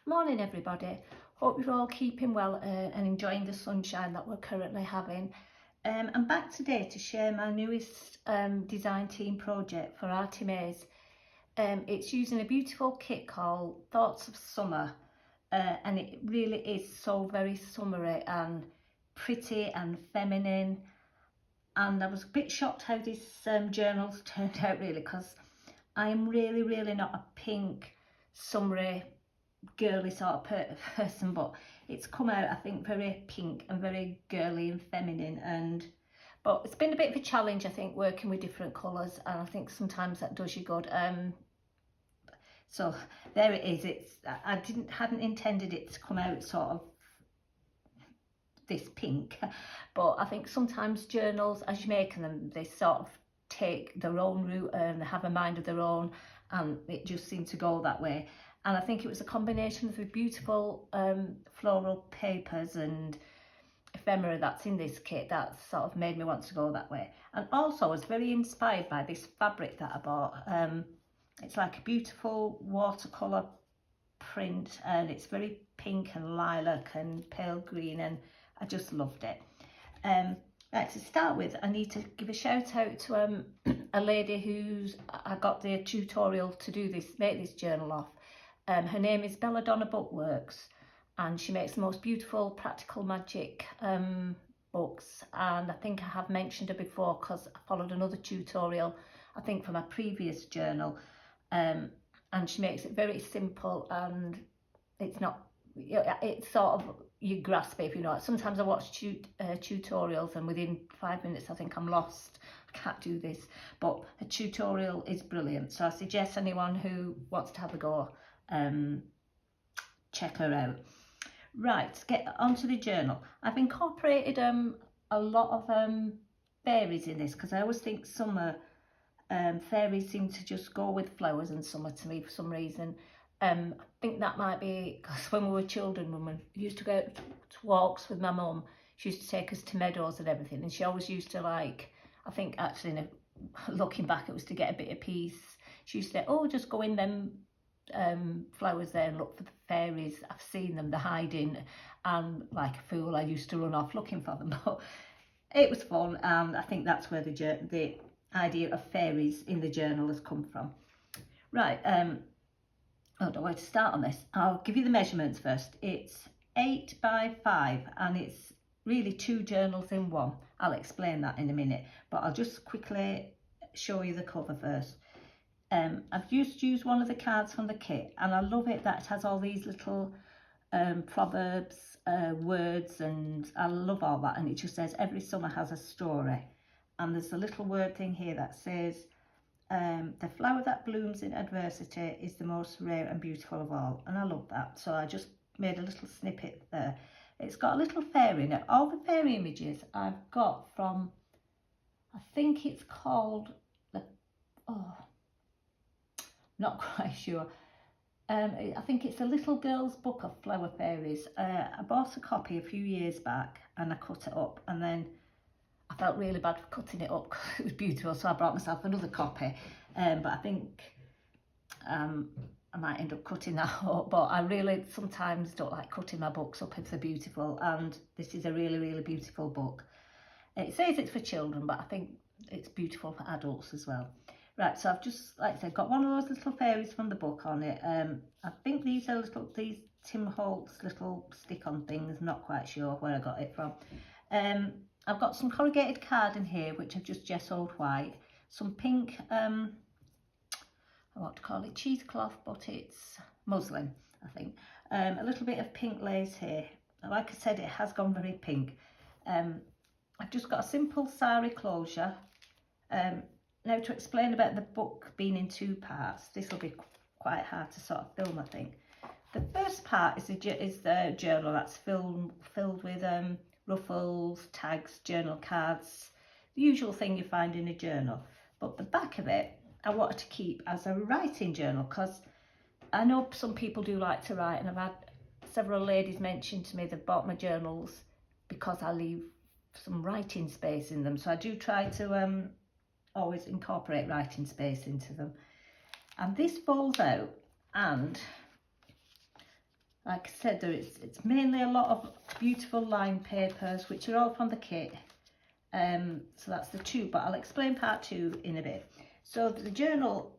Morning everybody, hope you're all keeping well and enjoying the sunshine that we're currently having. I'm back today to share my newest design team project for Arty Maze. It's using a beautiful kit called Thoughts of Summer, and it really is so very summery and pretty and feminine, and I was a bit shocked how this journal's turned out really, because I'm really not a pink summery girly sort of person, but it's come out I think very pink and very girly and feminine, but it's been a bit of a challenge I think working with different colours, and I think sometimes that does you good. So there it is. I hadn't intended it to come out sort of this pink, but I think sometimes journals, as you're making them, they sort of take their own route and they have a mind of their own, and it just seemed to go that way. And I think it was a combination of the beautiful floral papers and ephemera that's in this kit that sort of made me want to go that way. And also I was very inspired by this fabric that I bought. It's like a beautiful watercolour print, and it's very pink and lilac and pale green, and I just loved it. Right, to start with, I need to give a shout out to a lady I got the tutorial to do this, make this journal off. Her name is Belladonna Bookworks, and she makes the most beautiful practical magic books, and I think I have mentioned her before because I followed another tutorial I think for my previous journal, and she makes it very simple, and it's not, it's sort of, you grasp it if you know it. Sometimes I watch tutorials and within 5 minutes I think I'm lost, I can't do this, but a tutorial is brilliant, so I suggest anyone who wants to have a go check her out. Right, to get onto the journal, I've incorporated a lot of fairies in this, because I always think summer fairies seem to just go with flowers and summer to me for some reason. I think that might be because when we were children, when we used to go to walks with my mum, she used to take us to meadows and everything, and she always used to, like, I think actually looking back it was to get a bit of peace. She used to say, oh, just go in them flowers there and look for the fairies. I've seen them, they're hiding, and like a fool I used to run off looking for them, but it was fun, and I think that's where the idea of fairies in the journal has come from. Right, I don't know where to start on this. I'll give you the measurements first. It's 8 by 5, and it's really 2 journals in one. I'll explain that in a minute, but I'll just quickly show you the cover first. I've just used one of the cards from the kit, and I love it that it has all these little proverbs, words, and I love all that, and it just says every summer has a story, and there's a little word thing here that says the flower that blooms in adversity is the most rare and beautiful of all, and I love that, so I just made a little snippet there. It's got a little fairy in it. All the fairy images I've got from, I think it's called not quite sure. I think it's a little girl's book of flower fairies. I bought a copy a few years back and I cut it up, and then I felt really bad for cutting it up because it was beautiful, so I brought myself another copy, but I think I might end up cutting that up, but I really sometimes don't like cutting my books up if they're beautiful, and this is a really beautiful book. It says it's for children, but I think it's beautiful for adults as well. Right, so I've just, like I said, got one of those little fairies from the book on it. I think these are these Tim Holtz little stick-on things, not quite sure where I got it from. I've got some corrugated card in here, which I've just gessoed white. Some pink, I want to call it cheesecloth, but it's muslin, I think. A little bit of pink lace here. Like I said, it has gone very pink. I've just got a simple sari closure. Now, to explain about the book being in 2 parts, this will be quite hard to sort of film, I think. The first part is the journal that's filled with ruffles, tags, journal cards, the usual thing you find in a journal. But the back of it, I wanted to keep as a writing journal, because I know some people do like to write, and I've had several ladies mention to me they've bought my journals because I leave some writing space in them. So I do try to always incorporate writing space into them. And this folds out, and Like I said, it's mainly a lot of beautiful lined papers, which are all from the kit. So that's the two, but I'll explain part two in a bit. So the journal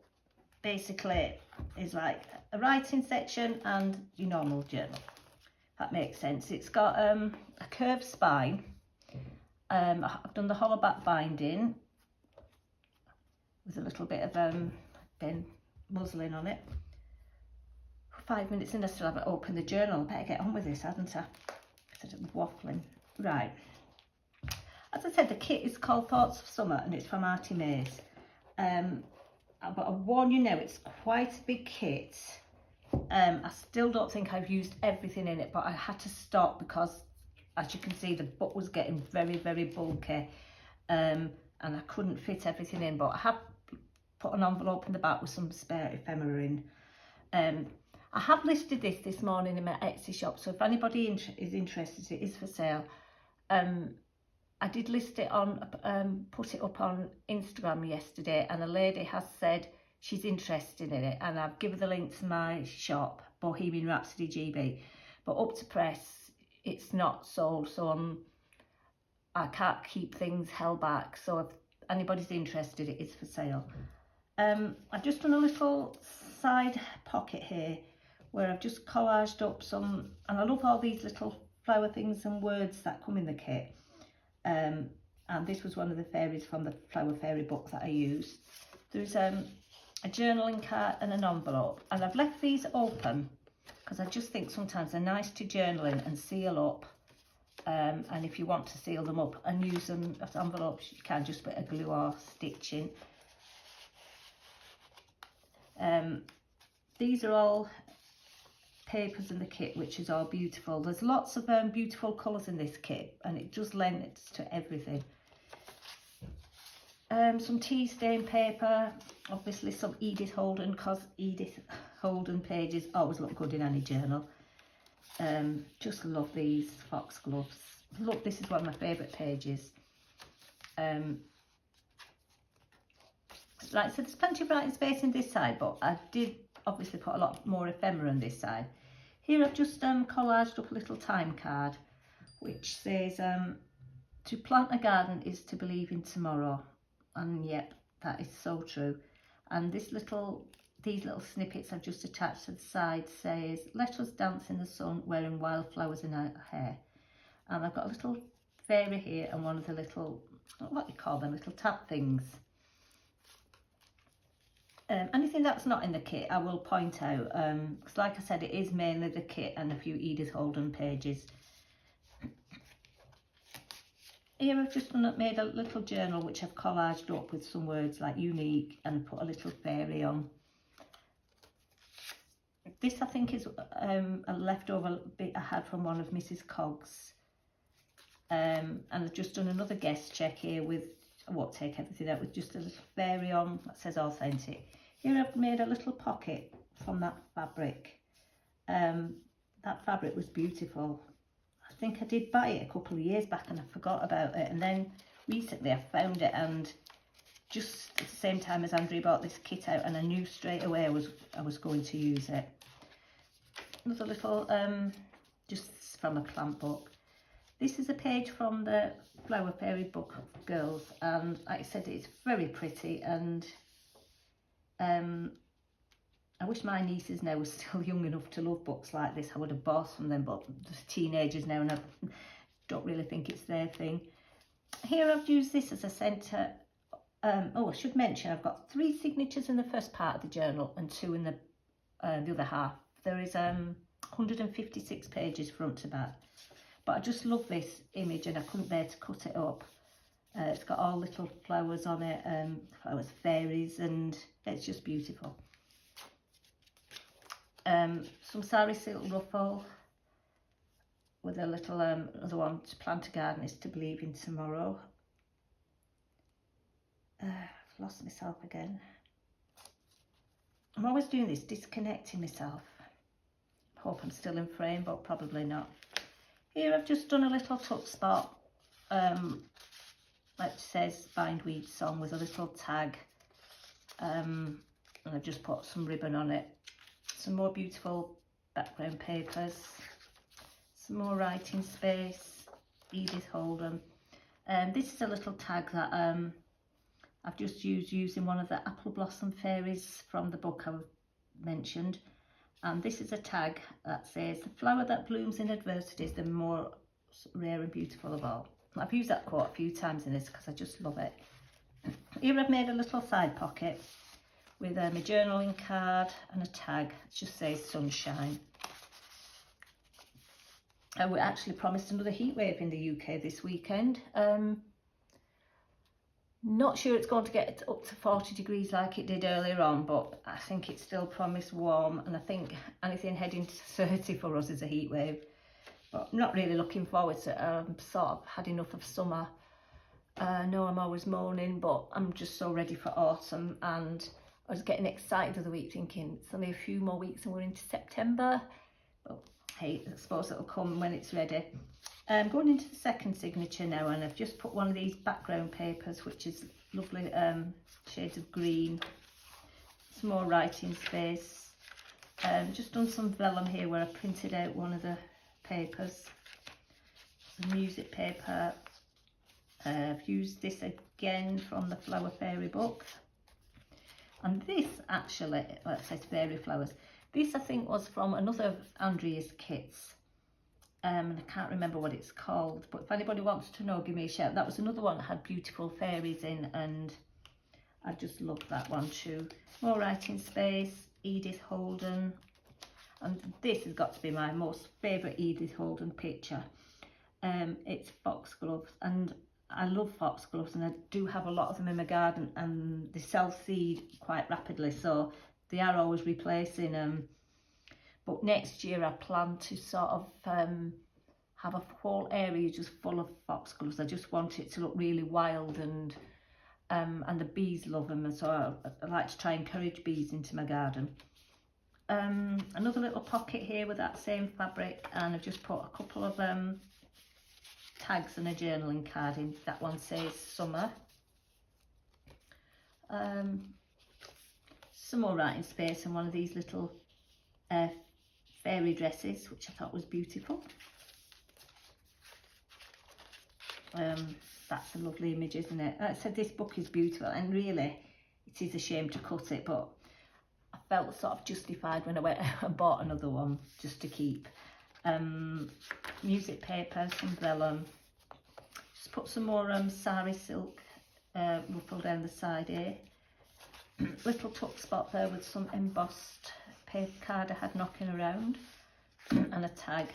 basically is like a writing section and your normal journal. That makes sense. It's got a curved spine. I've done the hollow back binding with a little bit of muslin on it. 5 minutes in, I still haven't opened the journal. I better get on with this, hadn't I? Instead of waffling. Right. As I said, the kit is called Thoughts of Summer and it's from Artie Mays. But I warn you now, it's quite a big kit. I still don't think I've used everything in it, but I had to stop because, as you can see, the book was getting very, very bulky, and I couldn't fit everything in. But I have put an envelope in the back with some spare ephemera in. I have listed this morning in my Etsy shop, so if anybody is interested, it is for sale. I did list it on, put it up on Instagram yesterday, and a lady has said she's interested in it, and I've given the link to my shop, Bohemian Rhapsody GB, but up to press, it's not sold, so I can't keep things held back. So if anybody's interested, it is for sale. I've just done a little side pocket here where I've just collaged up some, and I love all these little flower things and words that come in the kit. And this was one of the fairies from the Flower Fairy book that I used. There's a journaling card and an envelope, and I've left these open because I just think sometimes they're nice to journal in and seal up. And if you want to seal them up and use them as envelopes, you can just put a glue or stitching. These are all papers in the kit, which is all beautiful. There's lots of beautiful colours in this kit, and it just lends to everything. Some tea stain paper, obviously some Edith Holden, because Edith Holden pages always look good in any journal. Just love these foxgloves. Look, this is one of my favourite pages. Right, so there's plenty of writing space in this side, but I did obviously put a lot more ephemera on this side. Here I've just collaged up a little time card which says to plant a garden is to believe in tomorrow, and yep, that is so true. And these little snippets I've just attached to the side says, let us dance in the sun wearing wildflowers in our hair. And I've got a little fairy here and one of the little, what do you call them, little tap things. Anything that's not in the kit I will point out, because like I said, it is mainly the kit and a few Edith Holden pages. Here I've just made a little journal which I've collaged up with some words like unique and put a little fairy on. This I think is a leftover bit I had from one of Mrs. Cogg's. And I've just done another guest check here with, I won't take everything out, with just a little fairy on that says authentic. Here I've made a little pocket from that fabric. That fabric was beautiful. I think I did buy it a couple of years back and I forgot about it, and then recently I found it, and just at the same time as Andrew bought this kit out, and I knew straight away I was going to use it. Another little just from a plant book. This is a page from the Flower Fairy book of girls, and like I said, it's very pretty, and I wish my nieces now were still young enough to love books like this. I would have bought from them, but they're teenagers now and I don't really think it's their thing. Here I've used this as a centre. Oh, I should mention I've got 3 signatures in the first part of the journal and 2 in the other half. There is 156 pages front to back. But I just love this image and I couldn't bear to cut it up. It's got all little flowers on it, flowers, fairies, and it's just beautiful. Some sari silk ruffle with a little other one, to plant a garden is to believe in tomorrow. I've lost myself again. I'm always doing this, disconnecting myself. Hope I'm still in frame, but probably not. Here I've just done a little tuck spot, like it says Bindweed Song, with a little tag, and I've just put some ribbon on it. Some more beautiful background papers, some more writing space, Edith Holden. This is a little tag that I've just used using one of the Apple Blossom Fairies from the book I mentioned. And this is a tag that says, "The flower that blooms in adversity is the more rare and beautiful of all." I've used that quote a few times in this because I just love it. Here I've made a little side pocket with my journaling card and a tag that just says sunshine. We actually promised another heat wave in the UK this weekend. Not sure it's going to get up to 40 degrees like it did earlier on, but I think it's still promised warm, and I think anything heading to 30 for us is a heat wave. But I'm not really looking forward to it. I'm sort of had enough of summer. I know I'm always moaning, but I'm just so ready for autumn, and I was getting excited the other week thinking it's only a few more weeks and we're into September. But hey, I suppose it'll come when it's ready. I'm going into the second signature now, and I've just put one of these background papers, which is lovely shades of green, some more writing space. Just done some vellum here where I printed out one of the papers, some music paper. I've used this again from the Flower Fairy book, and this actually, well, it says Fairy Flowers. This I think was from another of Andrea's kits. And I can't remember what it's called, but if anybody wants to know, give me a shout. That was another one that had beautiful fairies in, and I just loved that one too. More writing space, Edith Holden, and this has got to be my most favourite Edith Holden picture. It's foxgloves, and I love foxgloves, and I do have a lot of them in my garden, and they self-seed quite rapidly, so they are always replacing them. But next year I plan to sort of have a whole area just full of foxgloves. I just want it to look really wild, and the bees love them, and so I like to try and encourage bees into my garden. Another little pocket here with that same fabric, and I've just put a couple of tags and a journaling card in. That one says summer. Some more writing space, and one of these little fairy dresses, which I thought was beautiful. That's a lovely image, isn't it? Like I said, this book is beautiful, and really it is a shame to cut it, but I felt sort of justified when I went and bought another one just to keep. Music paper, some vellum. Just put some more sari silk ruffle down the side here. Little tuck spot there with some embossed paper card I had knocking around, and a tag.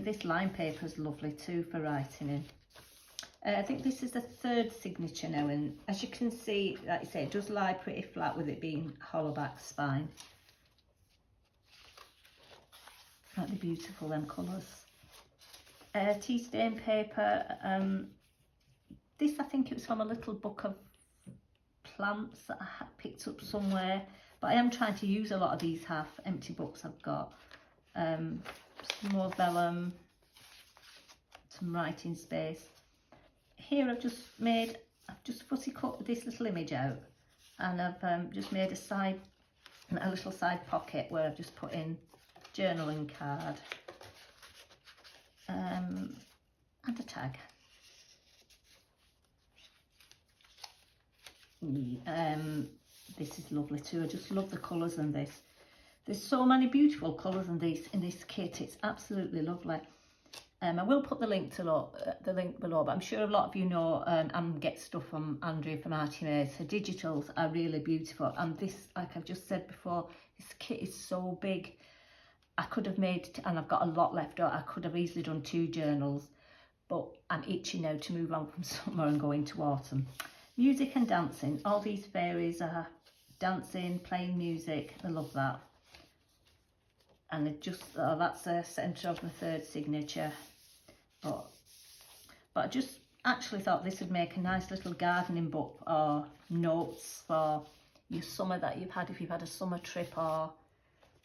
This line paper is lovely too for writing in. I think this is the third signature now, and as you can see, like I say, it does lie pretty flat with it being hollow back spine. Aren't they beautiful, them colours? Tea stain paper. This, I think it was from a little book of plants that I had picked up somewhere, but I am trying to use a lot of these half empty books I've got. Some more vellum, some writing space. Here I've just fussy cut this little image out, and I've just made a little side pocket where I've just put in journaling card and a tag. This is lovely too. I just love the colours in this. There's so many beautiful colours in this kit. It's absolutely lovely. I will put the link below, but I'm sure a lot of you know and get stuff from Andrea from Artimaze. Her digitals are really beautiful, and this, like I've just said before, this kit is so big. I could have made, and I've got a lot left out, I could have easily done 2 journals, but I'm itching now to move on from summer and go into autumn. Music and dancing. All these fairies are dancing, playing music. I love that. And it just, that's the centre of the third signature. But I just actually thought this would make a nice little gardening book, or notes for your summer that you've had, if you've had a summer trip, or,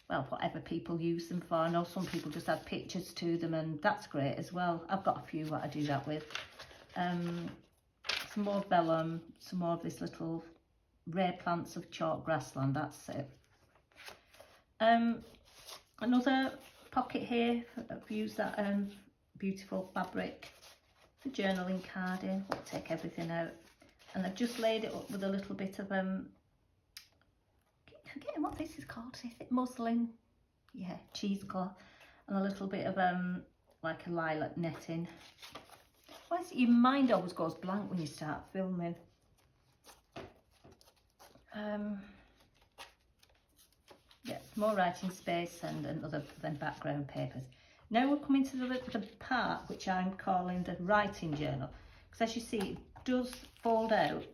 well, whatever people use them for. I know some people just add pictures to them, and that's great as well. I've got a few that I do that with. Some more vellum, some more of this little Rare Plants of Chalk Grassland, that's it. Another pocket here, I've used that beautiful fabric for journaling card in. I'll take everything out, and I've just laid it up with a little bit of forgetting what this is called, is it muslin? Yeah, cheesecloth, and a little bit of like a lilac netting. Why is it your mind always goes blank when you start filming? Yeah, more writing space and other than background papers. Now we're coming to the part which I'm calling the writing journal, because as you see it does fold out.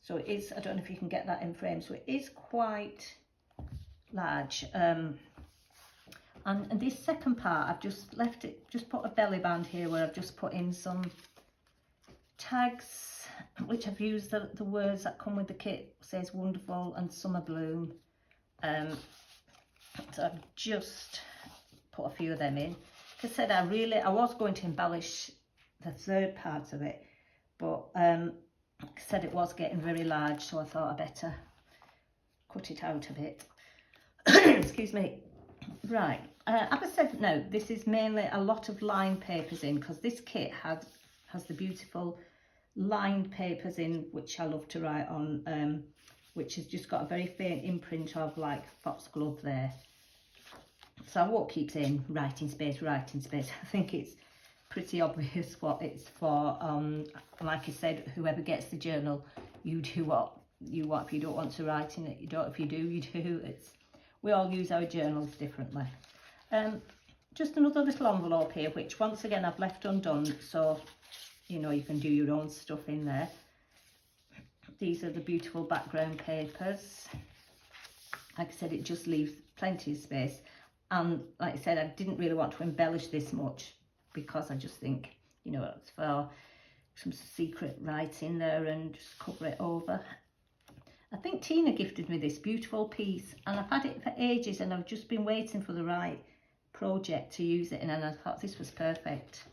So it is, I don't know if you can get that in frame, so it is quite large. And this second part, I've just left it, just put a belly band here where I've just put in some tags, which I've used the words that come with the kit, says wonderful and summer bloom. So I've just put a few of them in. Like I said, I was going to embellish the third part of it, but like I said, it was getting very large, so I thought I better cut it out a bit. Excuse me. Right, as I said, no, this is mainly a lot of lined papers in, because this kit has the beautiful lined papers in, which I love to write on, which has just got a very faint imprint of like foxglove there. So I won't keep saying writing space, writing space. I think it's pretty obvious what it's for. Like I said, whoever gets the journal, you do what you want. If you don't want to write in it, you don't. If you do, you do. We all use our journals differently. Just another little envelope here, which once again I've left undone, so you know you can do your own stuff in there. These are the beautiful background papers. Like I said, it just leaves plenty of space. And like I said, I didn't really want to embellish this much, because I just think, you know, it's for some secret writing there and just cover it over. I think Tina gifted me this beautiful piece, and I've had it for ages, and I've just been waiting for the right project to use it in, and I thought this was perfect.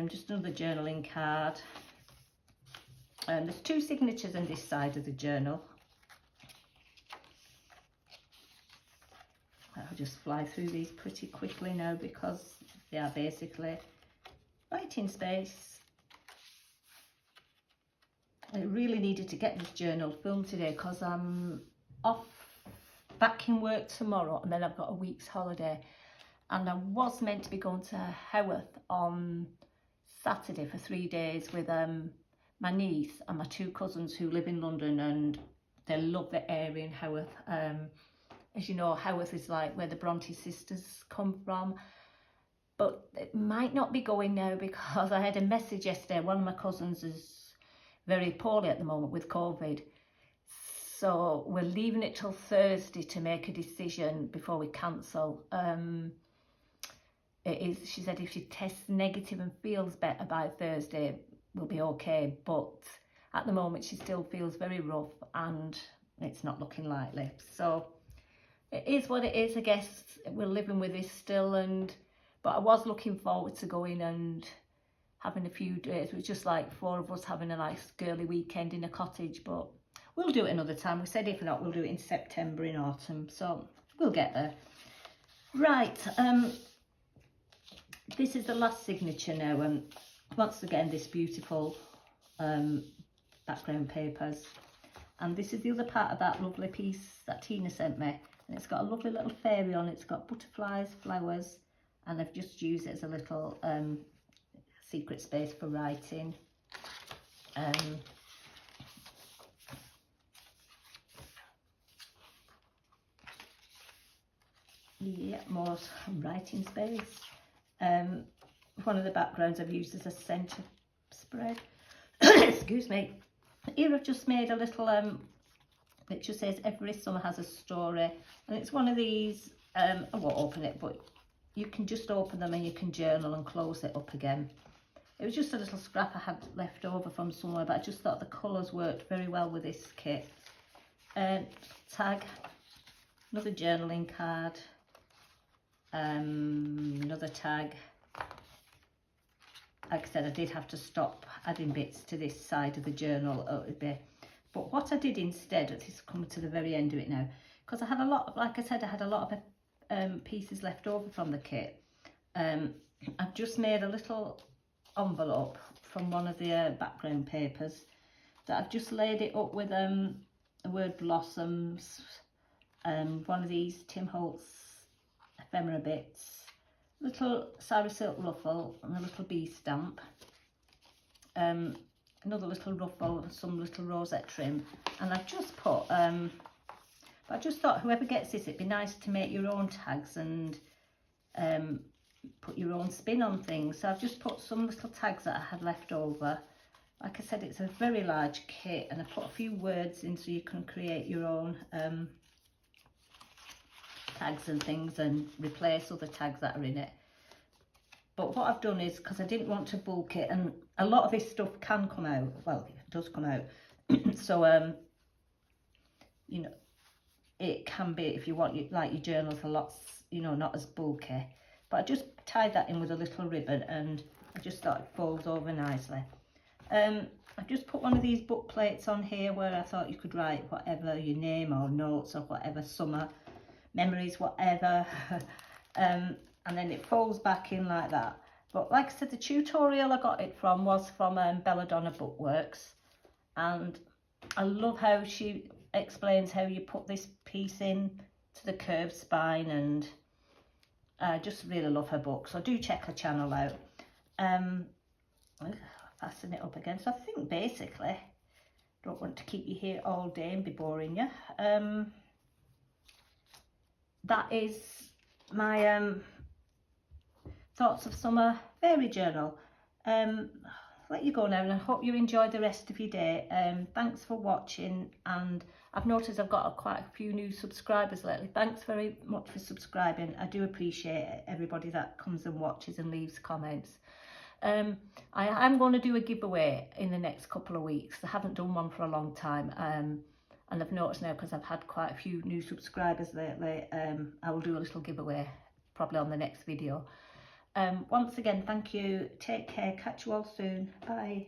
Just another journaling card. There's 2 signatures on this side of the journal. I'll just fly through these pretty quickly now, because they are basically writing space. I really needed to get this journal filmed today, because I'm off back in work tomorrow, and then I've got a week's holiday, and I was meant to be going to Haworth on Saturday for 3 days with my niece and my 2 cousins who live in London, and they love the area in Haworth. As you know, Haworth is like where the Bronte sisters come from, but it might not be going now, because I had a message yesterday. One of my cousins is very poorly at the moment with COVID, so we're leaving it till Thursday to make a decision before we cancel. She said if she tests negative and feels better by Thursday, we'll be okay, but at the moment she still feels very rough and it's not looking likely. So it is what it is, I guess. We're living with this still, but I was looking forward to going and having a few days. It was just like 4 of us having a nice girly weekend in a cottage, but we'll do it another time. We said if not, we'll do it in September, in autumn, so we'll get there. Right, this is the last signature now, and once again this beautiful background papers, and this is the other part of that lovely piece that Tina sent me, and it's got a lovely little fairy on it. It's got butterflies, flowers, and I've just used it as a little secret space for writing. Yeah, more writing space. One of the backgrounds I've used as a centre spread. Excuse me. Here I've just made a little it just says every summer has a story, and it's one of these. I won't open it, but you can just open them and you can journal and close it up again. It was just a little scrap I had left over from somewhere, but I just thought the colours worked very well with this kit. Tag, another journaling card, another tag, like I said, I did have to stop adding bits to this side of the journal a little bit. But what I did instead, this is coming to the very end of it now, because I had a lot of, like I said, I had a lot of pieces left over from the kit. I've just made a little envelope from one of the background papers that I've just laid it up with the word blossoms, one of these Tim Holtz ephemera bits, little Sari Silk ruffle and a little bee stamp, another little ruffle, some little rosette trim, and I've just put but I just thought whoever gets this, it'd be nice to make your own tags and put your own spin on things. So I've just put some little tags that I had left over. Like I said, it's a very large kit, and I put a few words in so you can create your own tags and things and replace other tags that are in it. But what I've done is, because I didn't want to bulk it, and a lot of this stuff can come out, well, it does come out, so you know, it can be, if you want like your journals a lot, you know, not as bulky. But I just tied that in with a little ribbon, and I just thought it folds over nicely. I just put one of these book plates on here where I thought you could write whatever, your name or notes or whatever, summer memories, whatever. And then it folds back in like that. But like I said, the tutorial I got it from was from Belladonna Bookworks, and I love how she explains how you put this piece in to the curved spine, and I just really love her book, so do check her channel out. Fasten it up again. So I think basically, don't want to keep you here all day and be boring you. That is my thoughts of summer fairy journal. Let you go now, and I hope you enjoy the rest of your day. Thanks for watching, and I've noticed I've got quite a few new subscribers lately. Thanks very much for subscribing. I do appreciate everybody that comes and watches and leaves comments. I am going to do a giveaway in the next couple of weeks. I haven't done one for a long time, and I've noticed now, because I've had quite a few new subscribers lately, I will do a little giveaway probably on the next video. Once again, thank you, take care, catch you all soon, bye.